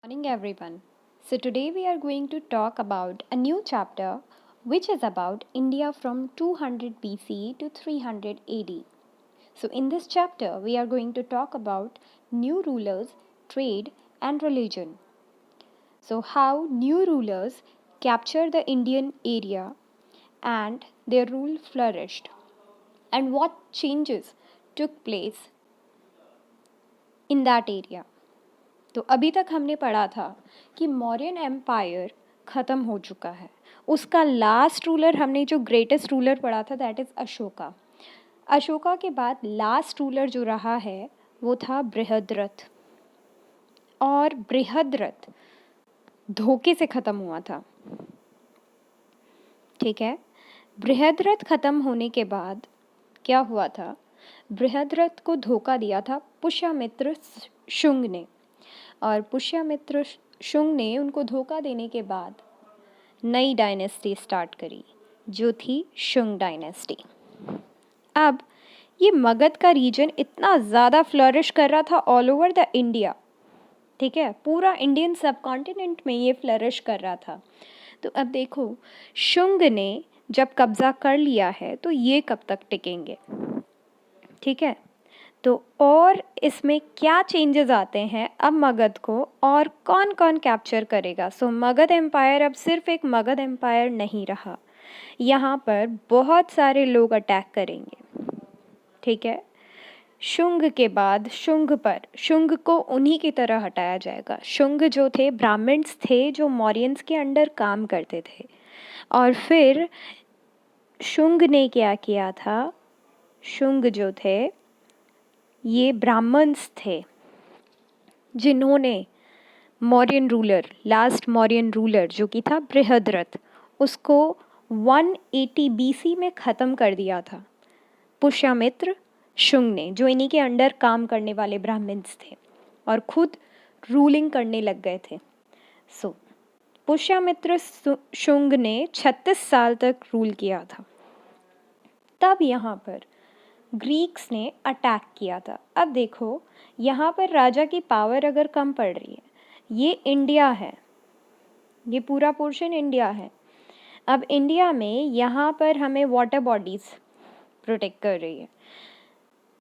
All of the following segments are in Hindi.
Morning, everyone. So, today we are going to talk about a new chapter which is about India from 200 BC to 300 AD. So, in this chapter, we are going to talk about new rulers, trade, and religion. So, how new rulers captured the Indian area and their rule flourished, and what changes took place in that area. तो अभी तक हमने पढ़ा था कि मौर्यन एम्पायर ख़त्म हो चुका है. उसका लास्ट रूलर हमने जो ग्रेटेस्ट रूलर पढ़ा था दैट इज़ अशोका. अशोका के बाद लास्ट रूलर जो रहा है वो था बृहद्रथ. और बृहद्रथ धोखे से ख़त्म हुआ था. ठीक है. बृहद्रथ ख़त्म होने के बाद क्या हुआ था? बृहद्रथ को धोखा दिया था पुष्यमित्र शुंग ने. और पुष्यमित्र शुंग ने उनको धोखा देने के बाद नई डायनेस्टी स्टार्ट करी जो थी शुंग डायनेस्टी. अब ये मगध का रीजन इतना ज़्यादा फ्लरिश कर रहा था ऑल ओवर द इंडिया. ठीक है, पूरा इंडियन सब कॉन्टिनेंट में ये फ्लरिश कर रहा था. तो अब देखो, शुंग ने जब कब्ज़ा कर लिया है तो ये कब तक टिकेंगे. ठीक है, तो और इसमें क्या चेंजेस आते हैं अब मगध को और कौन कौन कैप्चर करेगा. सो मगध एम्पायर अब सिर्फ एक मगध एम्पायर नहीं रहा. यहाँ पर बहुत सारे लोग अटैक करेंगे. ठीक है, शुंग के बाद शुंग को उन्हीं की तरह हटाया जाएगा. शुंग जो थे ब्राह्मण्स थे जो मौर्यंस के अंडर काम करते थे. और फिर शुंग ने क्या किया था? शुंग जो थे ये ब्राह्मण्स थे जिन्होंने लास्ट मौर्यन रूलर जो कि था बृहद्रथ, उसको 180 BC में ख़त्म कर दिया था पुष्यमित्र शुंग ने, जो इन्हीं के अंडर काम करने वाले ब्राह्मण्स थे और खुद रूलिंग करने लग गए थे. सो पुष्यमित्र शुंग ने 36 साल तक रूल किया था. तब यहाँ पर ग्रीक्स ने अटैक किया था. अब देखो, यहाँ पर राजा की पावर अगर कम पड़ रही है, ये इंडिया है, ये पूरा पोर्शन इंडिया है. अब इंडिया में यहाँ पर हमें वाटर बॉडीज़ प्रोटेक्ट कर रही है,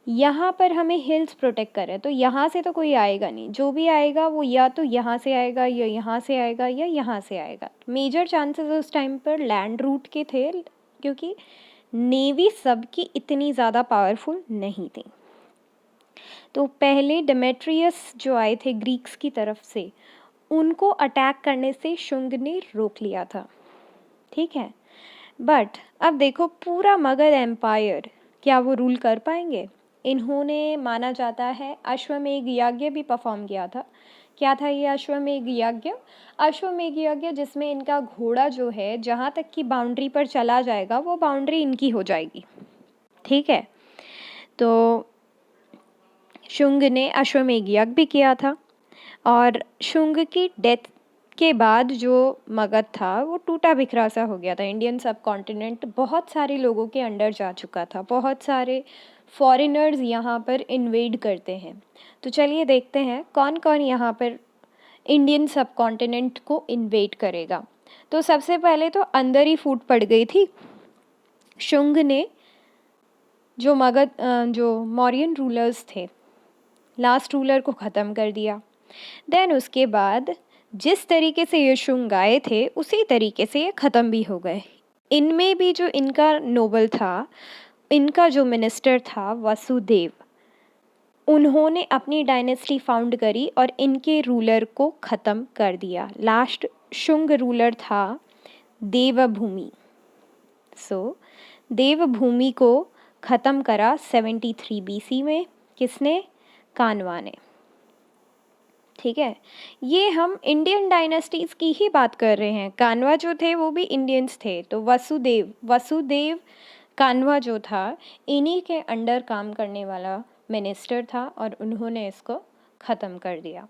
यहाँ पर हमें हिल्स प्रोटेक्ट कर रहे हैं. तो यहाँ से तो कोई आएगा नहीं. जो भी आएगा वो या तो यहाँ से आएगा या यहाँ से आएगा या यहाँ से आएगा. मेजर चांसेस उस टाइम पर लैंड रूट के थे क्योंकि नेवी सबकी इतनी ज़्यादा पावरफुल नहीं थी. तो पहले डेमेट्रियस जो आए थे ग्रीक्स की तरफ से, उनको अटैक करने से शुंग ने रोक लिया था. ठीक है, बट अब देखो पूरा मगध एम्पायर क्या वो रूल कर पाएंगे? इन्होंने, माना जाता है, अश्वमेध यज्ञ भी परफॉर्म किया था. क्या था ये अश्वमेध यज्ञ? अश्वमेध यज्ञ जिसमें इनका घोड़ा जो है जहाँ तक की बाउंड्री पर चला जाएगा वो बाउंड्री इनकी हो जाएगी. ठीक है, तो शुंग ने अश्वमेध यज्ञ भी किया था. और शुंग की डेथ के बाद जो मगध था वो टूटा बिखरा सा हो गया था. इंडियन सब कॉन्टिनेंट बहुत सारे लोगों के अंडर जा चुका था. बहुत सारे फॉरेनर्स यहाँ पर इन्वेड करते हैं. तो चलिए देखते हैं कौन कौन यहाँ पर इंडियन सब कॉन्टिनेंट को इन्वेड करेगा. तो सबसे पहले तो अंदर ही फूट पड़ गई थी. शुंग ने जो मौर्यन रूलर्स थे, लास्ट रूलर को ख़त्म कर दिया. देन उसके बाद जिस तरीके से ये शुंग आए थे उसी तरीके से ये ख़त्म भी हो गए. इनमें भी जो इनका नोबल था, इनका जो मिनिस्टर था वसुदेव, उन्होंने अपनी डायनेस्टी फाउंड करी और इनके रूलर को ख़त्म कर दिया. लास्ट शुंग रूलर था देवभूमि. सो देवभूमि को ख़त्म करा 73 BC में. किसने? कान्वा ने. ठीक है, ये हम इंडियन डायनेस्टीज़ की ही बात कर रहे हैं. कान्वा जो थे वो भी इंडियंस थे. तो वसुदेव कान्वा जो था इन्हीं के अंडर काम करने वाला मिनिस्टर था और उन्होंने इसको ख़त्म कर दिया.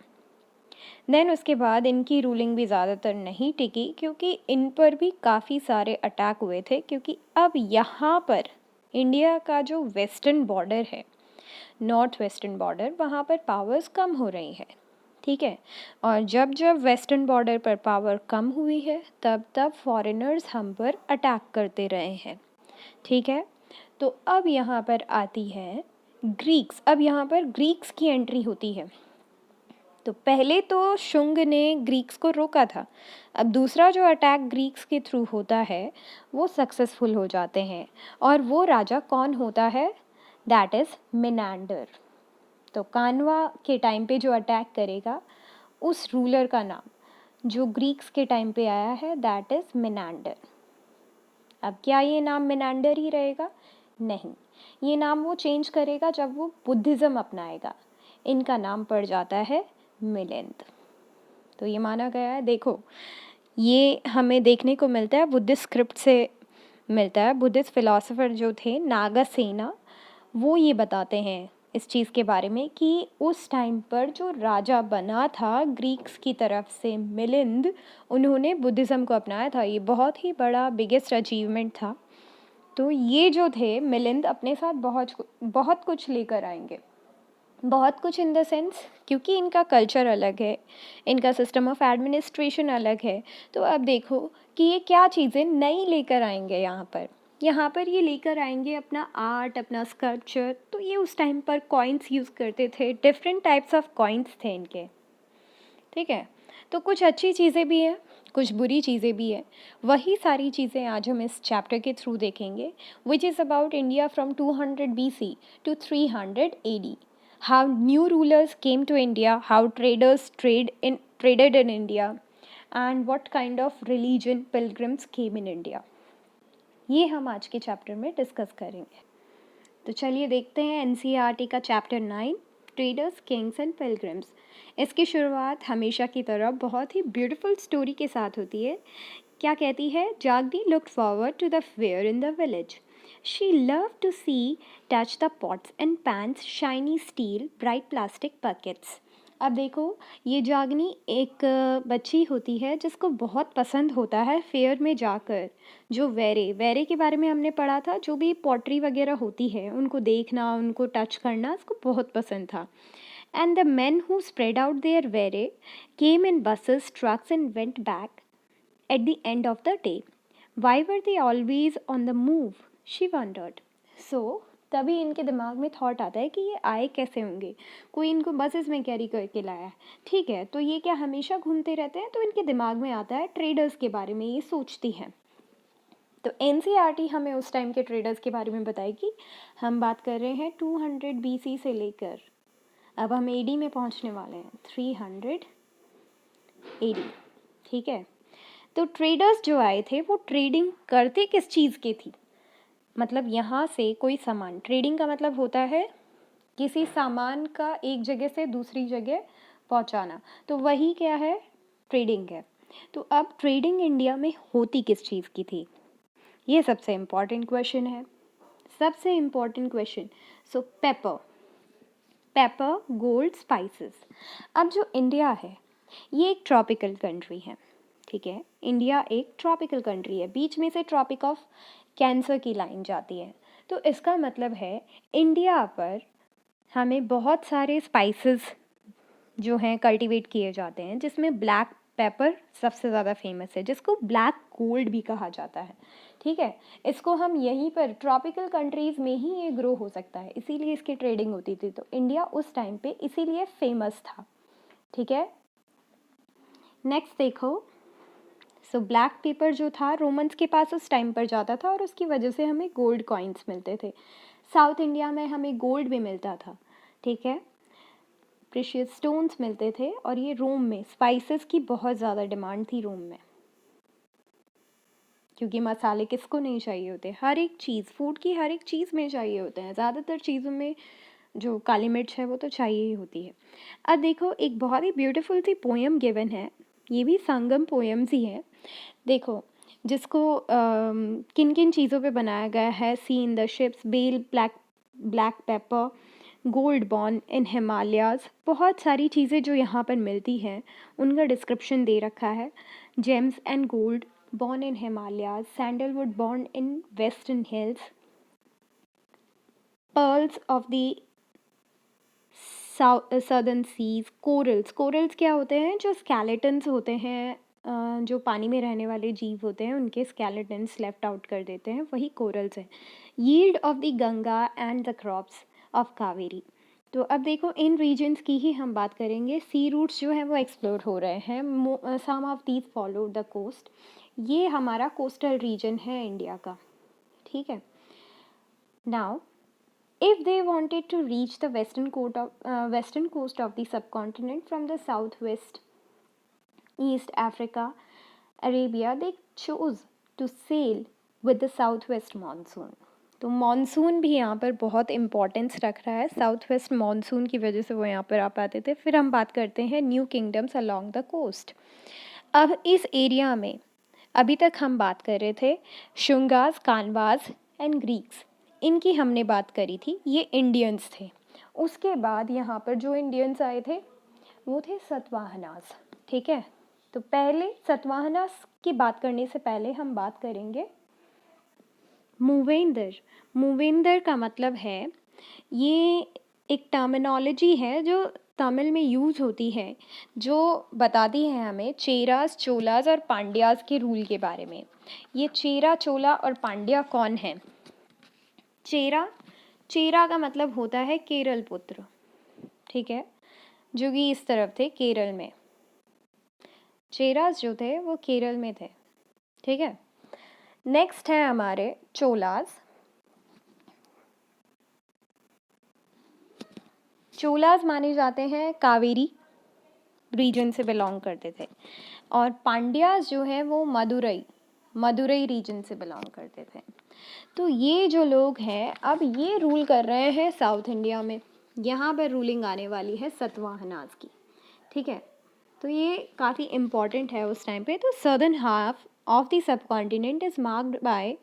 देन उसके बाद इनकी रूलिंग भी ज़्यादातर नहीं टिकी क्योंकि इन पर भी काफ़ी सारे अटैक हुए थे. क्योंकि अब यहाँ पर इंडिया का जो वेस्टर्न बॉर्डर है, नॉर्थ वेस्टर्न बॉर्डर, वहाँ पर पावर्स कम हो रही है. ठीक है। और जब जब वेस्टर्न बॉर्डर पर पावर कम हुई है तब तब फॉरेनर्स हम पर अटैक करते रहे हैं। ठीक है। तो अब यहाँ पर आती है ग्रीक्स। अब यहाँ पर ग्रीक्स की एंट्री होती है। तो पहले तो शुंग ने ग्रीक्स को रोका था। अब दूसरा जो अटैक ग्रीक्स के थ्रू होता है वो सक्सेसफुल हो जाते हैं। और वो राजा कौन होता है? That is Menander. तो कानवा के टाइम पे जो अटैक करेगा उस रूलर का नाम जो ग्रीक्स के टाइम पे आया है दैट इज़ मिनांडर। अब क्या ये नाम मिनांडर ही रहेगा? नहीं, ये नाम वो चेंज करेगा जब वो बुद्धिज़्म अपनाएगा। इनका नाम पड़ जाता है मिलिंद। तो ये माना गया है। देखो, ये हमें देखने को मिलता है बुद्धिस्ट स्क्रिप्ट से मिलता है। बुद्धिस्ट फिलोसोफर जो थे नागासेना, वो ये बताते हैं इस चीज़ के बारे में कि उस टाइम पर जो राजा बना था ग्रीक्स की तरफ से मिलिंद, उन्होंने बुद्धिज़्म को अपनाया था। ये बहुत ही बड़ा बिगेस्ट अचीवमेंट था। तो ये जो थे मिलिंद अपने साथ बहुत कुछ लेकर आएंगे। बहुत कुछ इन द सेंस क्योंकि इनका कल्चर अलग है, इनका सिस्टम ऑफ एडमिनिस्ट्रेशन अलग है। तो अब देखो कि ये क्या चीज़ें नई लेकर आएंगे यहाँ पर ये लेकर आएंगे अपना आर्ट, अपना स्कल्पचर। तो ये उस टाइम पर कॉइन्स यूज़ करते थे, डिफरेंट टाइप्स ऑफ कॉइन्स थे इनके। ठीक है। तो कुछ अच्छी चीज़ें भी हैं, कुछ बुरी चीज़ें भी हैं। वही सारी चीज़ें आज हम इस चैप्टर के थ्रू देखेंगे, which is about India from 200 BC to 300 AD. How new rulers came to India, how traders traded in India, and what kind of religion pilgrims came in India. ये हम आज के चैप्टर में डिस्कस करेंगे। तो चलिए देखते हैं NCERT का chapter 9 traders, Kings and pilgrims. इसकी शुरुआत हमेशा की तरह बहुत ही ब्यूटीफुल स्टोरी के साथ होती है। क्या कहती है? Jagni looked forward to the fair in the village. She loved to see touch the pots and pans, shiny steel, bright plastic buckets. अब देखो, ये जागनी एक बच्ची होती है जिसको बहुत पसंद होता है फेयर में जाकर जो वेरे के बारे में हमने पढ़ा था, जो भी पॉटरी वगैरह होती है उनको देखना, उनको टच करना उसको बहुत पसंद था। And the men who spread out their were came in buses, trucks and went back at the end of the day. Why were they always on the move? She wondered. So, तभी इनके दिमाग में थॉट आता है कि ये आए कैसे होंगे, कोई इनको बसेस में कैरी करके लाया है। ठीक है, तो ये क्या हमेशा घूमते रहते हैं? तो इनके दिमाग में आता है ट्रेडर्स के बारे में, ये सोचती हैं। तो NCERT हमें उस टाइम के ट्रेडर्स के बारे में बताएगी। हम बात कर रहे हैं 200 BC से लेकर अब हम AD में पहुंचने वाले हैं 300 AD। ठीक है। तो ट्रेडर्स जो आए थे वो ट्रेडिंग करते किस चीज़ की थी? मतलब यहाँ से कोई सामान, ट्रेडिंग का मतलब होता है किसी सामान का एक जगह से दूसरी जगह पहुँचाना। तो वही क्या है? ट्रेडिंग है। तो अब ट्रेडिंग इंडिया में होती किस चीज़ की थी? ये सबसे इम्पॉर्टेंट क्वेश्चन है, सबसे important question. So paper, gold, spices. अब जो इंडिया है ये एक ट्रॉपिकल कंट्री है। ठीक है, इंडिया एक ट्रॉपिकल कंट्री है, बीच में से ट्रॉपिक ऑफ कैंसर की लाइन जाती है। तो इसका मतलब है इंडिया पर हमें बहुत सारे स्पाइसेस जो हैं कल्टीवेट किए जाते हैं, जिसमें ब्लैक पेपर सबसे ज़्यादा फेमस है, जिसको ब्लैक गोल्ड भी कहा जाता है। ठीक है, इसको हम यहीं पर ट्रॉपिकल कंट्रीज़ में ही ये ग्रो हो सकता है, इसीलिए इसकी ट्रेडिंग होती थी। तो इंडिया उस टाइम पे इसीलिए फेमस था। ठीक है, नेक्स्ट देखो। सो ब्लैक पेपर जो था रोमन्स के पास उस टाइम पर जाता था और उसकी वजह से हमें गोल्ड कॉइन्स मिलते थे। साउथ इंडिया में हमें गोल्ड भी मिलता था। ठीक है, प्रेशियस स्टोन्स मिलते थे। और ये रोम में स्पाइसेस की बहुत ज़्यादा डिमांड थी रोम में, क्योंकि मसाले किसको नहीं चाहिए होते? हर एक चीज़, फूड की हर एक चीज़ में चाहिए होते हैं। ज़्यादातर चीज़ों में जो काली मिर्च है वो तो चाहिए ही होती है। अब देखो, एक बहुत ही ब्यूटीफुल सी पोएम गिवन है, ये भी संगम पोएम्स ही है। देखो, जिसको किन किन चीज़ों पे बनाया गया है? Sea in the ships, bell, black pepper, gold born in Himalayas. बहुत सारी चीज़ें जो यहाँ पर मिलती हैं उनका डिस्क्रिप्शन दे रखा है। James and gold born in Himalayas, sandalwood born in western hills, pearls of the southern seas, corals. Corals क्या होते हैं? जो स्केलेटन्स होते हैं, जो पानी में रहने वाले जीव होते हैं उनके स्केलेटन्स लेफ्ट आउट कर देते हैं, वही कोरल्स हैं। Yield of the Ganga and the crops of Kaveri. तो अब देखो इन रीजन्स की ही हम बात करेंगे। सी रूट्स जो हैं वो एक्सप्लोर हो रहे हैं। Some of these follow the coast. ये हमारा कोस्टल रीजन है इंडिया का, ठीक है। Now if they wanted to reach the western coast of the subcontinent from the southwest East Africa, Arabia, they chose to sail with the southwest monsoon. तो मानसून भी यहाँ पर बहुत इम्पोर्टेंस रख रहा है। साउथ वेस्ट मानसून की वजह से वो यहाँ पर आ पाते थे। फिर हम बात करते हैं new kingdoms along the coast. अब इस एरिया में अभी तक हम बात कर रहे थे शुंगास, कानवास एंड ग्रीक्स, इनकी हमने बात करी थी, ये इंडियंस थे। उसके बाद यहाँ पर जो इंडियंस आए थे वो थे सतवाहनास, ठीक है। तो पहले सतवाहनास की बात करने से पहले हम बात करेंगे मूवेंदर। मूवेंदर का मतलब है, ये एक टर्मिनोलॉजी है जो तमिल में यूज़ होती है, जो बताती है हमें चेरास, चोलास और पांड्यास के रूल के बारे में। ये चेरा, चोला और पांड्या कौन है? चेरा, चेरा का मतलब होता है केरल पुत्र, ठीक है, जो कि इस तरफ थे केरल में। चेरास जो थे वो केरल में थे, ठीक है। नेक्स्ट है हमारे चोलास। चोलास माने जाते हैं कावेरी रीजन से बिलोंग करते थे, और पांड्यास जो है वो मदुरई रीजन से बिलोंग करते थे। तो ये जो लोग हैं अब ये रूल कर रहे हैं साउथ इंडिया में। यहाँ पर रूलिंग आने वाली है सतवाहनास की, ठीक है। तो ये काफ़ी इम्पॉर्टेंट है उस टाइम पे। तो southern half of the subcontinent is marked by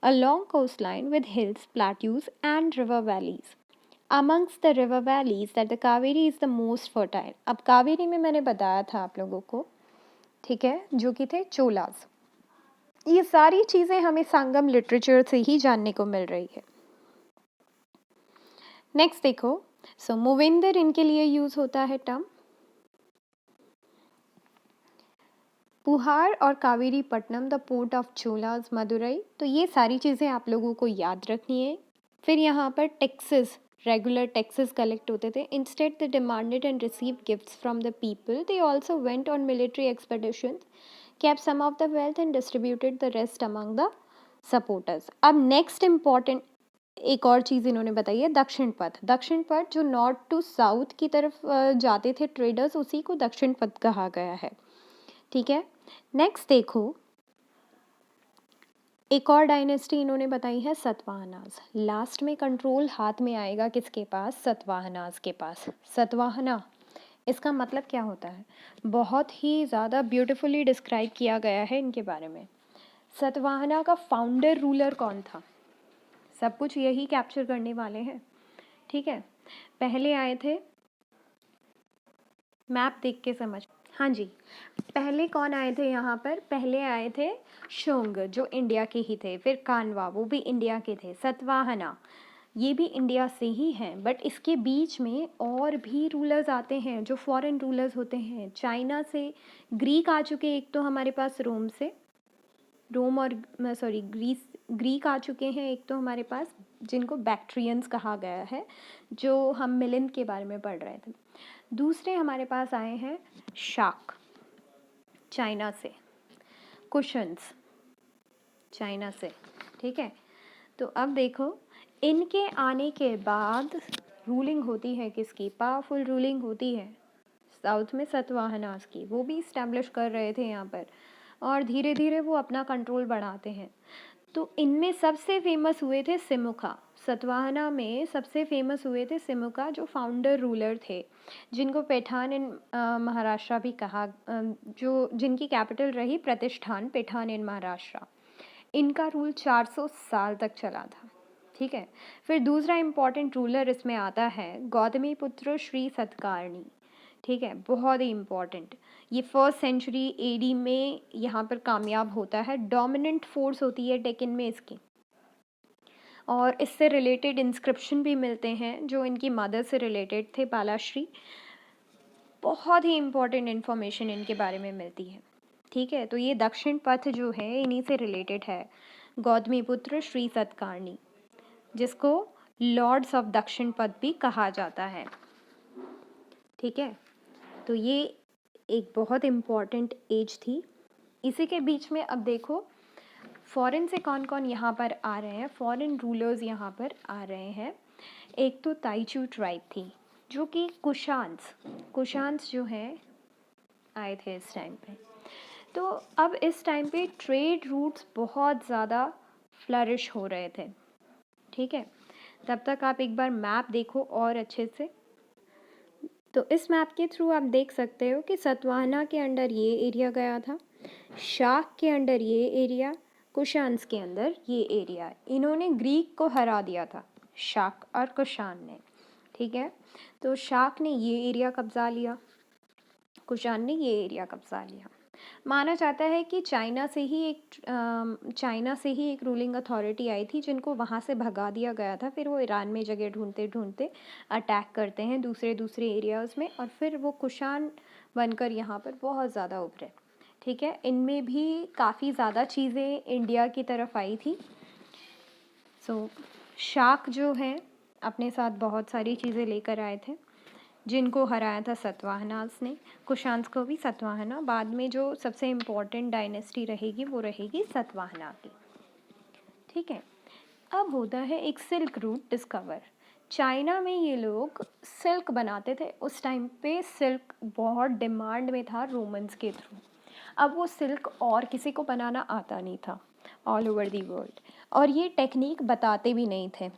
a long coastline with hills, plateaus and river valleys. Amongst the river valleys that the Kaveri is the most fertile. अब कावेरी में मैंने बताया था आप लोगों को, ठीक है, जो कि थे चोलास। ये सारी चीज़ें हमें संगम लिटरेचर से ही जानने को मिल रही है। नेक्स्ट देखो, सो मूवेंदर इनके लिए यूज होता है टर्म। पुहार और Kaveri Pattanam, the port of Cholas, Madurai. तो ये सारी चीज़ें आप लोगों को याद रखनी है। फिर यहाँ पर टैक्सेस, रेगुलर टैक्सेस कलेक्ट होते थे। Instead they demanded and receive gifts from the people. They also went on military expeditions, kept some of the wealth and distributed the rest among the supporters. अब नेक्स्ट इम्पॉर्टेंट एक और चीज़ इन्होंने बताई है, दक्षिण पथ। दक्षिण पथ जो नॉर्थ टू साउथ की तरफ जाते थे ट्रेडर्स, उसी को दक्षिण पथ कहा गया है, ठीक है। नेक्स्ट देखो, एक और डायनेस्टी इन्होंने बताई है सतवाहनास। लास्ट में कंट्रोल हाथ में आएगा किसके पास? सतवाहनास के पास। सतवाहना इसका मतलब क्या होता है? बहुत ही ज़्यादा ब्यूटीफुली डिस्क्राइब किया गया है इनके बारे में। सतवाहना का फाउंडर रूलर कौन था, सब कुछ यही कैप्चर करने वाले हैं, ठीक है। पहले आए थे, मैप देख के समझ, हाँ जी, पहले कौन आए थे यहाँ पर? पहले आए थे शुंग, जो इंडिया के ही थे। फिर कानवा, वो भी इंडिया के थे। सतवाहना, ये भी इंडिया से ही हैं, बट इसके बीच में और भी रूलर्स आते हैं जो फॉरेन रूलर्स होते हैं। चाइना से ग्रीक आ चुके, एक तो हमारे पास रोम से, रोम और सॉरी ग्रीक आ चुके हैं एक तो हमारे पास, जिनको बैक्ट्रियंस कहा गया है, जो हम मिलिंद के बारे में पढ़ रहे थे। दूसरे हमारे पास आए हैं शाक, चाइना से। कुशन्स, चाइना से, ठीक है। तो अब देखो, इनके आने के बाद रूलिंग होती है किसकी? पावरफुल रूलिंग होती है साउथ में सतवाहनास की। वो भी इस्टेब्लिश कर रहे थे यहाँ पर, और धीरे धीरे वो अपना कंट्रोल बढ़ाते हैं। तो इनमें सबसे फेमस हुए थे सिमुका। सतवाहना में सबसे फेमस हुए थे सिमुका, जो फाउंडर रूलर थे, जिनको पैठान इन महाराष्ट्र भी कहा, जो जिनकी कैपिटल रही प्रतिष्ठान, पैठान इन महाराष्ट्र। इनका रूल 400 साल तक चला था, ठीक है। फिर दूसरा इम्पॉर्टेंट रूलर इसमें आता है गौतमी पुत्र श्री सतकारणी, ठीक है, बहुत ही इम्पॉर्टेंट। ये 1st सेंचुरी AD में यहाँ पर कामयाब होता है। डोमिनेंट फोर्स होती है डेक्कन में इसकी, और इससे रिलेटेड इंस्क्रिप्शन भी मिलते हैं जो इनकी मदर से रिलेटेड थे, बालाश्री। बहुत ही इम्पोर्टेंट इन्फॉर्मेशन इनके बारे में मिलती है। ठीक है, तो ये दक्षिण पथ जो है इन्हीं से रिलेटेड है। गौतमी पुत्र श्री सतकारणी, जिसको लॉर्ड्स ऑफ दक्षिण पथ भी कहा जाता है। ठीक है, तो ये एक बहुत इम्पॉर्टेंट एज थी। इसी के बीच में अब देखो फॉरेन से कौन कौन यहाँ पर आ रहे हैं, फॉरेन रूलर्स यहाँ पर आ रहे हैं। एक तो ताइचू ट्राइब थी, जो कि कुशान्स जो हैं आए थे इस टाइम पे। तो अब इस टाइम पे ट्रेड रूट्स बहुत ज़्यादा फ्लरिश हो रहे थे। ठीक है, तब तक आप एक बार मैप देखो और अच्छे से। तो इस मैप के थ्रू आप देख सकते हो कि सतवाहना के अंडर ये एरिया गया था, शाक के अंडर ये एरिया, कुशान्स के अंदर ये एरिया। इन्होंने ग्रीक को हरा दिया था, शाक और कुशान ने। ठीक है, तो शाक ने ये एरिया कब्जा लिया, कुशान ने ये एरिया कब्जा लिया। माना जाता है कि चाइना से ही एक रूलिंग अथॉरिटी आई थी जिनको वहाँ से भगा दिया गया था। फिर वो ईरान में जगह ढूंढते ढूंढते अटैक करते हैं दूसरे एरियाज़ में, और फिर वो कुशान बनकर यहाँ पर बहुत ज़्यादा उभरे। ठीक है, इनमें भी काफ़ी ज़्यादा चीज़ें इंडिया की तरफ आई थी। शाक जो हैं अपने साथ बहुत सारी चीज़ें लेकर आए थे, जिनको हराया था सतवाहनास ने। कुशान्स को भी सतवाहना, बाद में जो सबसे इम्पोर्टेंट डायनेस्टी रहेगी वो रहेगी सतवाहना की। ठीक है, अब होता है एक सिल्क रूट डिस्कवर। चाइना में ये लोग सिल्क बनाते थे। उस टाइम पे सिल्क बहुत डिमांड में था रोमन्स के थ्रू। अब वो सिल्क और किसी को बनाना आता नहीं था ऑल ओवर दी वर्ल्ड, और ये टेक्निक बताते भी नहीं थे।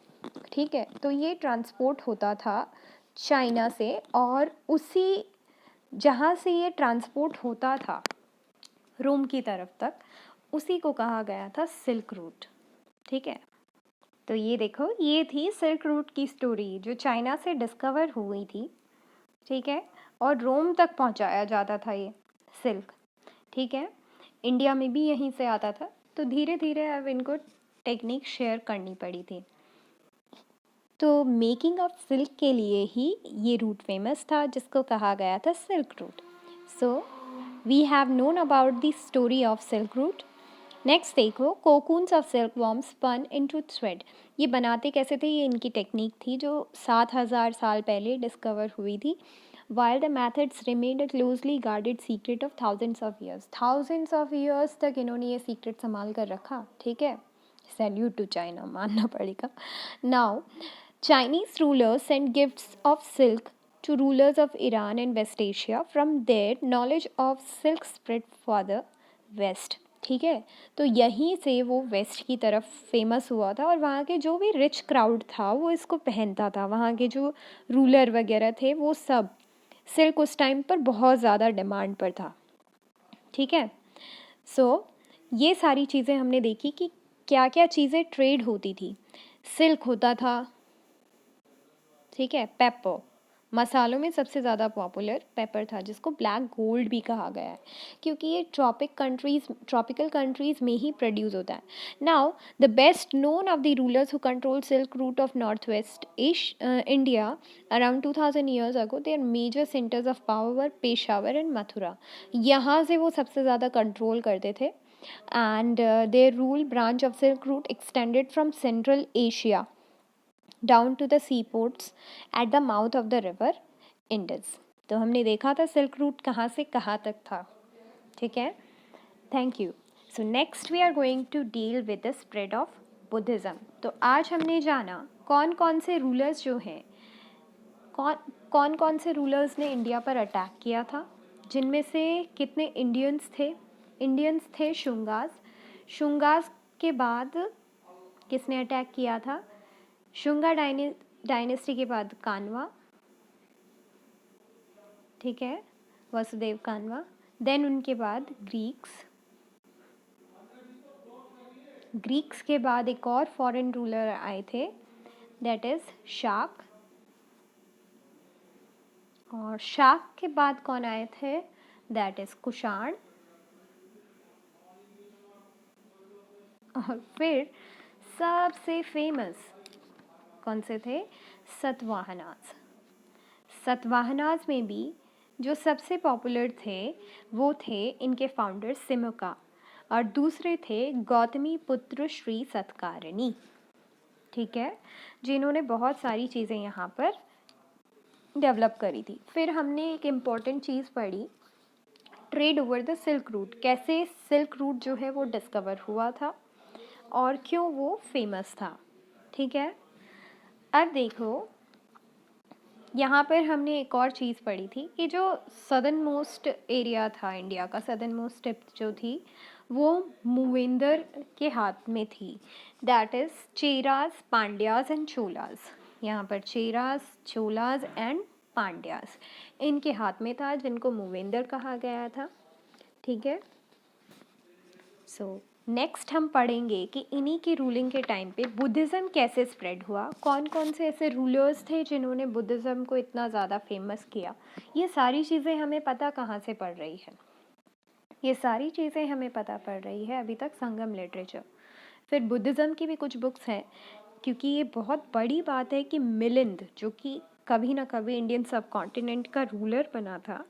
ठीक है, तो ये ट्रांसपोर्ट होता था चाइना से, और उसी जहाँ से ये ट्रांसपोर्ट होता था रोम की तरफ तक, उसी को कहा गया था सिल्क रूट। ठीक है, तो ये देखो, ये थी सिल्क रूट की स्टोरी जो चाइना से डिस्कवर हुई थी। ठीक है, और रोम तक पहुंचाया जाता था ये सिल्क। ठीक है, इंडिया में भी यहीं से आता था। तो धीरे धीरे अब इनको टेक्निक शेयर करनी पड़ी थी। तो मेकिंग ऑफ सिल्क के लिए ही ये रूट फेमस था, जिसको कहा गया था silk route. So we have known about the story of silk route. Next देखो, cocoons of silkworm spun into thread. ये बनाते कैसे थे, ये इनकी टेक्निक थी जो 7000 साल पहले डिस्कवर हुई थी। While the methods remained a closely guarded secret of thousands of years तक इन्होंने ये सीक्रेट संभाल कर रखा। ठीक है, सैल्यूट टू चाइना, मानना पड़ेगा। Now Chinese rulers sent gifts of silk to rulers of Iran and West Asia. From there, knowledge of silk spread further west. ठीक है, तो यहीं से वो वेस्ट की तरफ फेमस हुआ था, और वहाँ के जो भी रिच क्राउड था वो इसको पहनता था। वहाँ के जो रूलर वगैरह थे वो सब, सिल्क उस टाइम पर बहुत ज़्यादा डिमांड पर था। ठीक है, ये सारी चीज़ें हमने देखी कि क्या क्या चीज़ें ट्रेड होती थी। सिल्क होता था। ठीक है, पेपर, मसालों में सबसे ज़्यादा पॉपुलर पेपर था, जिसको ब्लैक गोल्ड भी कहा गया है, क्योंकि ये ट्रॉपिकल कंट्रीज़ में ही प्रोड्यूस होता है। Now the best known of the rulers who control silk route of north west India around 2000 years ago, their major centres of power Peshawar and Mathura. यहाँ से वो सबसे ज़्यादा कंट्रोल करते थे, and their rule branch of silk route extended from central Asia down to the sea ports at the mouth of the river Indus. तो हमने देखा था सिल्क रूट कहाँ से कहाँ तक था। ठीक है, thank you. So next we are going to deal with the spread of Buddhism. तो आज हमने जाना कौन कौन से रूलर्स जो हैं, कौन कौन से रूलर्स ने इंडिया पर अटैक किया था, जिनमें से कितने इंडियंस थे शुंगास के बाद किसने अटैक किया था, शुंगा डायनेस्टी के बाद कान्वा। ठीक है, वसुदेव कान्वा। देन उनके बाद ग्रीक्स के बाद एक और फॉरेन रूलर आए थे, दैट इज शाक। और शाक के बाद कौन आए थे, दैट इज कुषाण। और फिर सबसे फेमस कौन से थे? सतवाहनास। सतवाहनास में भी जो सबसे पॉपुलर थे वो थे इनके फाउंडर सिमुका, और दूसरे थे गौतमी पुत्र श्री सत्कारनी। ठीक है, जिन्होंने बहुत सारी चीज़ें यहाँ पर डेवलप करी थी। फिर हमने एक इम्पॉर्टेंट चीज़ पढ़ी, trade over the silk route. कैसे सिल्क रूट जो है वो डिस्कवर हुआ था और क्यों वो फेमस था। ठीक है, अब देखो यहाँ पर हमने एक और चीज़ पढ़ी थी कि जो सदर्न मोस्ट एरिया था इंडिया का, सदर्न मोस्ट टिप जो थी वो मूवेंदर के हाथ में थी। That is Cheras, Pandyas and Cholas. यहाँ पर चेरास, चोलास एंड पांड्यास इनके हाथ में था, जिनको मूवेंदर कहा गया था। ठीक है, सो नेक्स्ट हम पढ़ेंगे कि इन्हीं की रूलिंग के टाइम पे बुद्धिज़्म कैसे स्प्रेड हुआ, कौन कौन से ऐसे रूलर्स थे जिन्होंने बुद्धिज़्म को इतना ज़्यादा फेमस किया। ये सारी चीज़ें हमें पता कहाँ से पड़ रही है? ये सारी चीज़ें हमें पता पड़ रही है अभी तक संगम लिटरेचर। फिर बुद्धिज़्म की भी कुछ बुक्स हैं, क्योंकि ये बहुत बड़ी बात है कि मिलिंद, जो कि कभी ना कभी इंडियन सब कॉन्टिनेंट का रूलर बना था,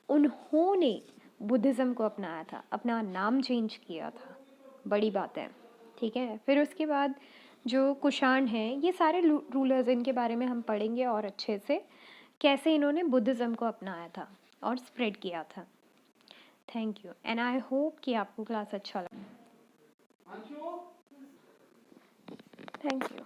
उन्होंने बुद्धिज़्म को अपनाया था, अपना नाम चेंज किया था। बड़ी बात है। ठीक है, फिर उसके बाद जो कुषाण हैं, ये सारे रूलर्स, इनके बारे में हम पढ़ेंगे और अच्छे से, कैसे इन्होंने बुद्धिज़्म को अपनाया था और स्प्रेड किया था। Thank you, and I hope कि आपको क्लास अच्छा लगा। Thank you.